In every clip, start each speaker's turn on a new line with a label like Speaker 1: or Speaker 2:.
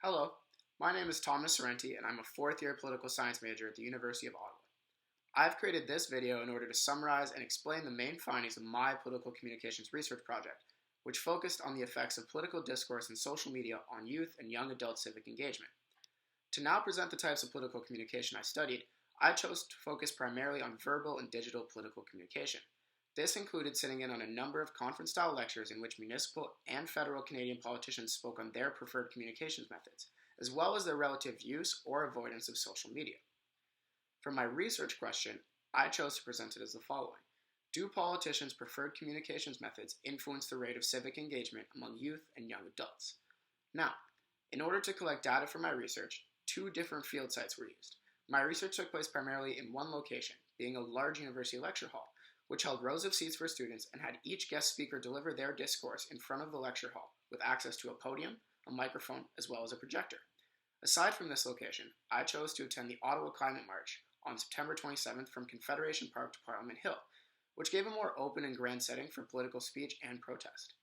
Speaker 1: Hello, my name is Thomas Sorrenti and I'm a fourth-year political science major at the University of Ottawa. I've created this video in order to summarize and explain the main findings of my political communications research project, which focused on the effects of political discourse and social media on youth and young adult civic engagement. To now present the types of political communication I studied, I chose to focus primarily on verbal and digital political communication. This included sitting in on a number of conference-style lectures in which municipal and federal Canadian politicians spoke on their preferred communications methods, as well as their relative use or avoidance of social media. For my research question, I chose to present it as the following. Do politicians' preferred communications methods influence the rate of civic engagement among youth and young adults? Now, in order to collect data for my research, two different field sites were used. My research took place primarily in one location, being a large university lecture hall, which held rows of seats for students and had each guest speaker deliver their discourse in front of the lecture hall, with access to a podium, a microphone, as well as a projector. Aside from this location, I chose to attend the Ottawa Climate March on September 27th from Confederation Park to Parliament Hill, which gave a more open and grand setting for political speech and protest.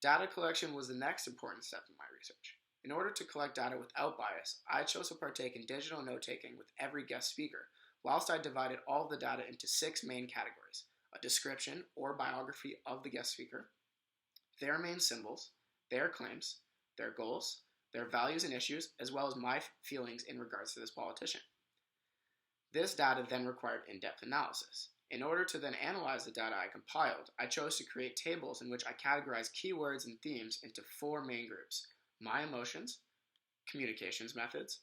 Speaker 1: Data collection was the next important step in my research. In order to collect data without bias, I chose to partake in digital note-taking with every guest speaker, whilst I divided all the data into 6 main categories: a description or biography of the guest speaker, their main symbols, their claims, their goals, their values and issues, as well as my feelings in regards to this politician. This data then required in-depth analysis. In order to then analyze the data I compiled, I chose to create tables in which I categorized keywords and themes into 4 main groups: my emotions, communications methods,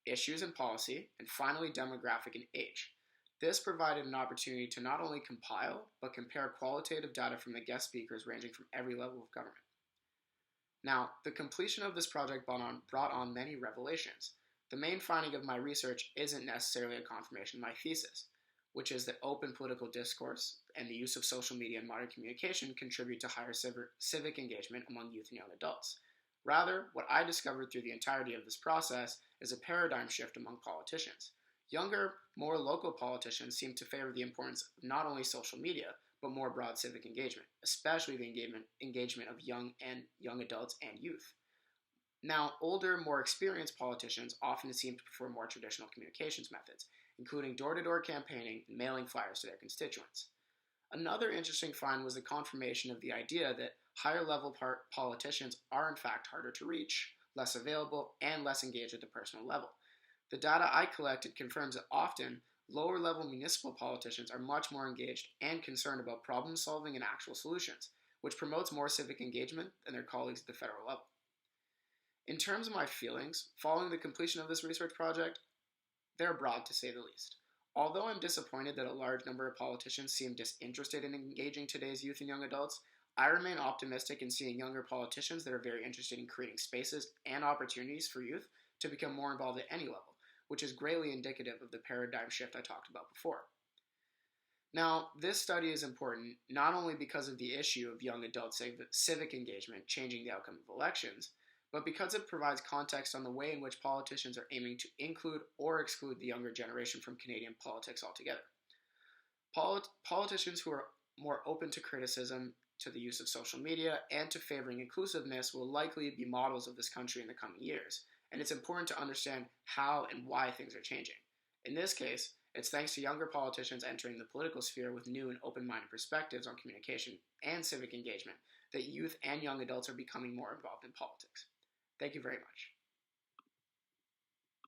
Speaker 1: issues and policy, and finally demographic and age. This provided an opportunity to not only compile, but compare qualitative data from the guest speakers ranging from every level of government. Now, the completion of this project brought on many revelations. The main finding of my research isn't necessarily a confirmation of my thesis, which is that open political discourse and the use of social media and modern communication contribute to higher civic engagement among youth and young adults. Rather, what I discovered through the entirety of this process is a paradigm shift among politicians. Younger, more local politicians seem to favor the importance of not only social media, but more broad civic engagement, especially the engagement of young adults and youth. Now, older, more experienced politicians often seem to prefer more traditional communications methods, including door-to-door campaigning and mailing flyers to their constituents. Another interesting find was the confirmation of the idea that higher-level politicians are in fact harder to reach, less available, and less engaged at the personal level. The data I collected confirms that often lower-level municipal politicians are much more engaged and concerned about problem-solving and actual solutions, which promotes more civic engagement than their colleagues at the federal level. In terms of my feelings, following the completion of this research project, they're broad to say the least. Although I'm disappointed that a large number of politicians seem disinterested in engaging today's youth and young adults, I remain optimistic in seeing younger politicians that are very interested in creating spaces and opportunities for youth to become more involved at any level, which is greatly indicative of the paradigm shift I talked about before. Now, this study is important not only because of the issue of young adult civic engagement changing the outcome of elections, but because it provides context on the way in which politicians are aiming to include or exclude the younger generation from Canadian politics altogether. Politicians who are more open to criticism, to the use of social media, and to favoring inclusiveness will likely be models of this country in the coming years, and it's important to understand how and why things are changing. In this case, it's thanks to younger politicians entering the political sphere with new and open-minded perspectives on communication and civic engagement that youth and young adults are becoming more involved in politics. Thank you very much.